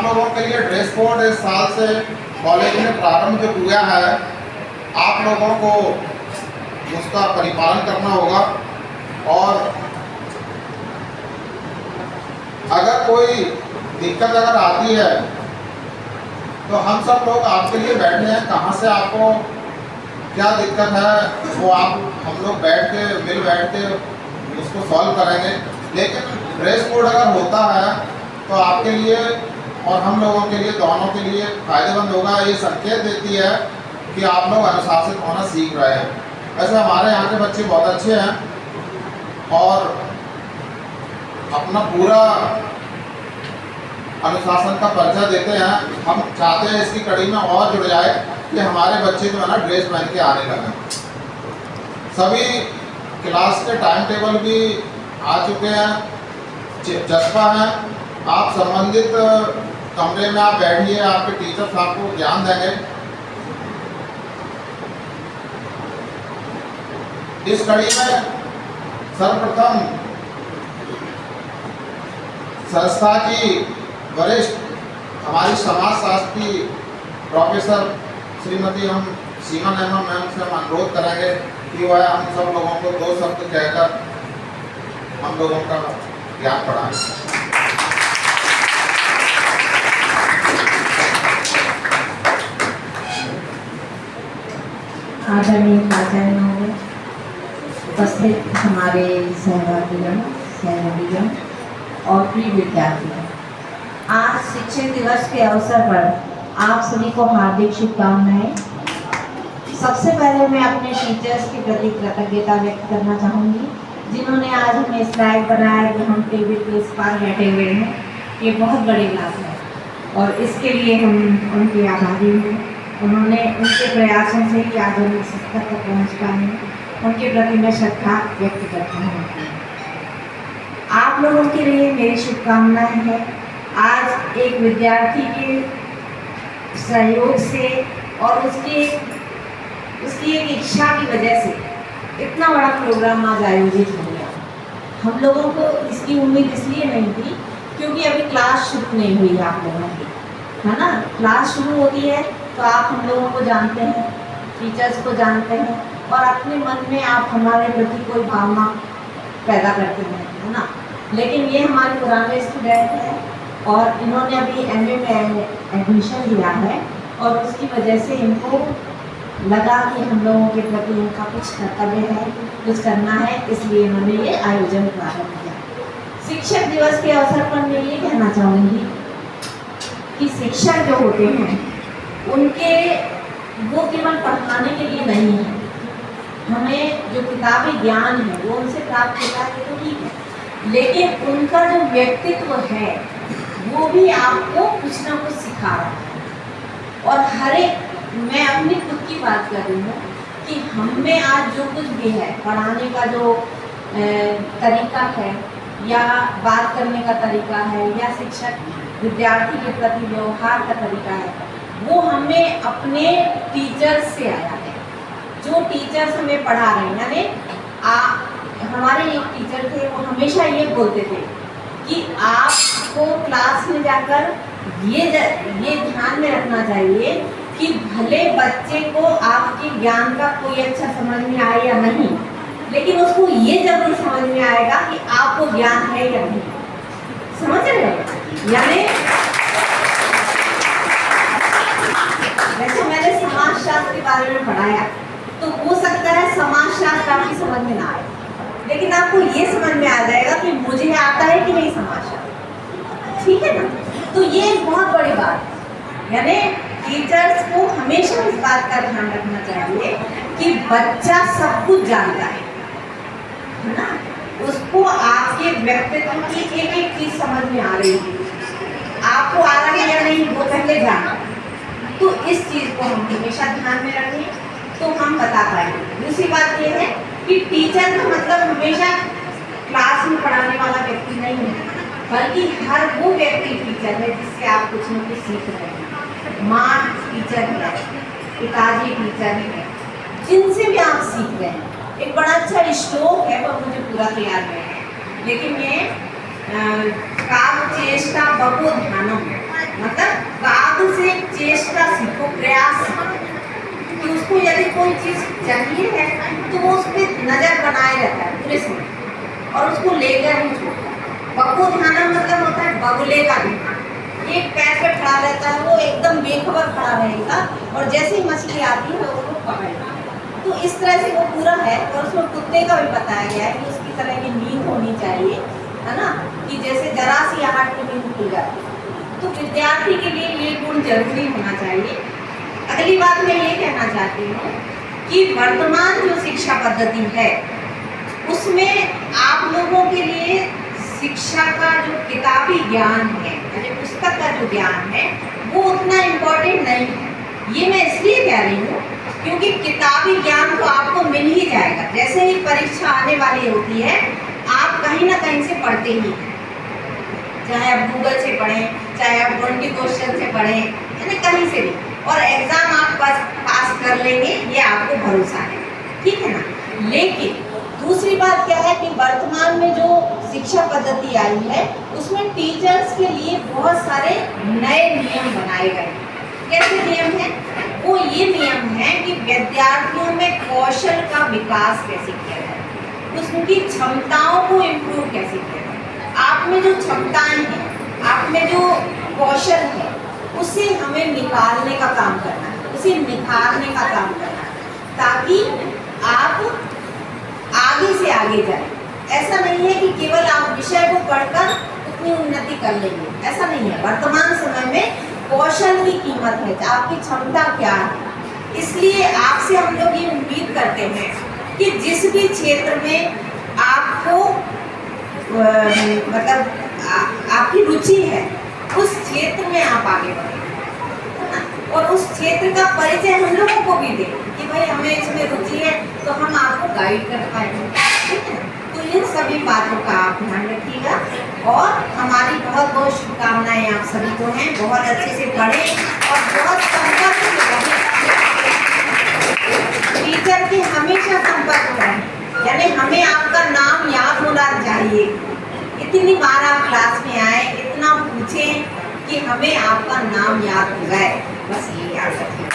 लोगों के लिए ड्रेस कोड इस साल से कॉलेज में प्रारंभ जो हुआ है, आप लोगों को उसका परिपालन करना होगा। और अगर कोई दिक्कत अगर आती है तो हम सब लोग आपके लिए बैठे हैं। कहाँ से आपको क्या दिक्कत है वो आप हम लोग बैठ के उसको सॉल्व करेंगे। लेकिन ड्रेस कोड अगर होता है तो आपके लिए और हम लोगों के लिए, दोनों के लिए फ़ायदेमंद होगा। ये संकेत देती है कि आप लोग अनुशासित होना सीख रहे हैं। वैसे हमारे यहाँ के बच्चे बहुत अच्छे हैं और अपना पूरा अनुशासन का परिचय देते हैं। हम चाहते हैं इसकी कड़ी में और जुड़ जाए कि हमारे बच्चे जो है ना ड्रेस पहन के आने लगे। सभी क्लास के टाइम टेबल भी आ चुके हैं, चस्पा है। आप संबंधित कमरे में आप बैठिए, आपके टीचर्स आपको ज्ञान देंगे। इस कड़ी में सर्वप्रथम संस्था की वरिष्ठ हमारी समाजशास्त्री प्रोफेसर श्रीमती हम सीमा नैमा मैम से हम अनुरोध करेंगे कि वह हम सब लोगों को 2 शब्द कहकर हम लोगों का ज्ञान बढ़ाएं। आदरणीय आचार्य महोदय, उपस्थित हमारे सहयोगीगण और प्रिय विद्यार्थियों, आज शिक्षक दिवस के अवसर पर आप सभी को हार्दिक शुभकामनाएं। सबसे पहले मैं अपने टीचर्स के प्रति कृतज्ञता व्यक्त करना चाहूँगी, जिन्होंने आज हमें स्लाइड बनाया कि हम टेबल के इस पार बैठे हुए हैं। ये बहुत बड़ी बात है और इसके लिए हम उनके आभारी हैं। उन्होंने उनके प्रयासों से ही आज हम इस स्तर तक पहुँच पाए हैं। उनके प्रति मैं श्रद्धा व्यक्त करती हूँ। आप लोगों के लिए मेरी शुभकामनाएं हैं। आज एक विद्यार्थी के सहयोग से और उसकी एक इच्छा की वजह से इतना बड़ा प्रोग्राम आज आयोजित हो गया। हम लोगों को इसकी उम्मीद इसलिए नहीं थी क्योंकि अभी क्लास शुरू नहीं हुई आप लोगों की, है ना। क्लास शुरू होती है तो आप हम लोगों को जानते हैं, टीचर्स को जानते हैं और अपने मन में आप हमारे प्रति कोई भावना पैदा करते हैं, है ना। लेकिन ये हमारे पुराने स्टूडेंट हैं और इन्होंने अभी MA में एडमिशन लिया है और उसकी वजह से इनको लगा कि हम लोगों के प्रति इनका कुछ कर्तव्य है, कुछ करना है, इसलिए इन्होंने ये आयोजन प्रारंभ किया। शिक्षक दिवस के अवसर पर मैं ये कहना चाहूँगी कि शिक्षक जो होते हैं उनके वो केवल पढ़ाने के लिए नहीं है। हमें जो किताबी ज्ञान है वो उनसे प्राप्त होता है तो ठीक है, लेकिन उनका जो व्यक्तित्व है वो भी आपको कुछ ना कुछ सिखा रहा है। और हर एक, मैं अपनी खुद की बात कर रही हूँ कि हम में आज जो कुछ भी है, पढ़ाने का जो तरीका है या बात करने का तरीका है या शिक्षक विद्यार्थी के प्रति व्यवहार का तरीका है, वो हमें अपने टीचर्स से आया है। जो टीचर्स हमें पढ़ा रहे हैं, यानी हमारे एक टीचर थे, वो हमेशा ये बोलते थे कि आपको क्लास में जाकर ये ध्यान में रखना चाहिए कि भले बच्चे को आपके ज्ञान का कोई अच्छा समझ में आए या नहीं, लेकिन उसको ये जरूर समझ में आएगा कि आपको ज्ञान है या नहीं। समझ रहे हो? यानी वैसे मैंने समाजशास्त्र के बारे में पढ़ाया तो हो सकता है समाजशास्त्र आपकी समझ में ना आए, लेकिन आपको ये समझ में आ जाएगा कि मुझे आता है कि नहीं समाजशास्त्र। ठीक है ना। तो ये एक बहुत बड़ी बात है। यानी टीचर्स को हमेशा इस बात का ध्यान रखना चाहिए कि बच्चा सब कुछ जानता है ना। उसको आपके व्यक्तित्व की एक एक चीज समझ में आ रही है, आपको आ रहा है या नहीं वो पहले जाना। तो इस चीज को हम हमेशा ध्यान में रखें तो हम बता पाएंगे। दूसरी बात ये है कि टीचर का मतलब हमेशा क्लास में पढ़ाने वाला व्यक्ति नहीं है, बल्कि हर वो व्यक्ति टीचर है जिससे आप कुछ न कुछ सीख रहे हैं। माँ टीचर है, पिताजी टीचर है, जिनसे भी आप सीख रहे हैं। एक बड़ा अच्छा श्लोक है, पर मुझे पूरा तैयार नहीं है, लेकिन ये काम चेष्टा बको ध्यानम, मतलब कोई चीज़ चाहिए है तो वो उस पर नज़र बनाए रहता है पूरे समय और उसको लेकर नहीं छोड़ता। बग्गू ध्यान मतलब होता है बगुले का ध्यान, एक पैर पे खड़ा रहता है, वो एकदम बेखबर खड़ा रहेगा और जैसे ही मछली आती है उसको पकड़ेगा। तो इस तरह से वो पूरा है और उसमें कुत्ते का भी बताया गया है कि उसकी तरह की नींद होनी चाहिए, है ना, कि जैसे जरा सी आहट की नींद खुल जाती है। तो विद्यार्थी के लिए ये गुण जरूरी होना चाहिए। अगली बात मैं ये कहना चाहती हूँ कि वर्तमान जो शिक्षा पद्धति है उसमें आप लोगों के लिए शिक्षा का जो किताबी ज्ञान है यानी पुस्तक का जो ज्ञान है वो उतना इम्पोर्टेंट नहीं है। ये मैं इसलिए कह रही हूँ क्योंकि किताबी ज्ञान तो आपको मिल ही जाएगा, जैसे ही परीक्षा आने वाली होती है आप कहीं ना कहीं से पढ़ते ही हैं, चाहे आप गूगल से पढ़ें, चाहे आप 20 क्वेश्चन से पढ़ें, यानी कहीं से भी, और एग्ज़ाम आप पास कर लेंगे ये आपको भरोसा है, ठीक है ना। लेकिन दूसरी बात क्या है कि वर्तमान में जो शिक्षा पद्धति आई है उसमें टीचर्स के लिए बहुत सारे नए नियम बनाए गए। कैसे नियम हैं? वो ये नियम है कि विद्यार्थियों में कौशल का विकास कैसे किया जाए, उसकी क्षमताओं को इम्प्रूव कैसे किया जाए। आप में जो क्षमताएं हैं, आप में जो कौशल है उसे हमें निकालने का काम करना है, उसे निखारने का काम करना है ताकि आप आगे से आगे जाए। ऐसा नहीं है कि केवल आप विषय को पढ़कर उतनी उन्नति कर लेंगे, ऐसा नहीं है। वर्तमान समय में कौशल की कीमत है, आपकी क्षमता क्या है। इसलिए आपसे हम लोग ये उम्मीद करते हैं कि जिस भी क्षेत्र में आपको आपकी रुचि है उस क्षेत्र में आप आगे बढ़ें और उस क्षेत्र का परिचय हम लोगों को भी दें कि भाई हमें इसमें रुचि है तो हम आपको गाइड कर पाएंगे, ठीक है। तो इन सभी बातों का आप ध्यान रखिएगा और हमारी बहुत बहुत शुभकामनाएं आप सभी को हैं। बहुत अच्छे से पढ़ें और बहुत संपर्क में रहें, टीचर के हमेशा संपर्क में रहें, यानी हमें आपका नाम याद होना चाहिए। इतनी बार आप क्लास में आए, इतना पूछें कि हमें आपका नाम याद हो जाए, बस ये याद रखिए।